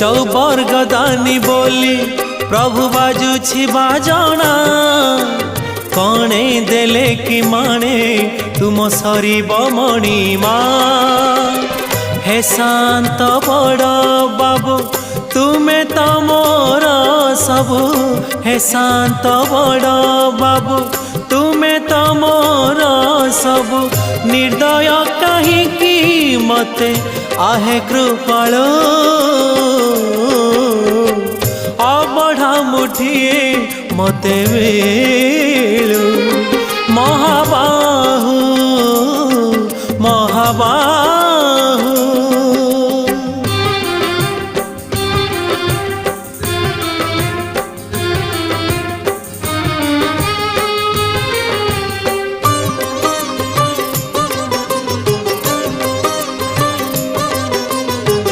चौबर्गदानी बोली प्रभु बाजुछि बाजना कणे देले कि माने तुम सरीब मणिमा हे शांत बड़ बाबू तुमे तो मोर सबु हे शांत बड़ बाबू तुमे तो मोर सबु निर्दय कहीं मते आहे कृपाल अबढ़ा मुठिए मते वेलु महाबाहु महाबाहु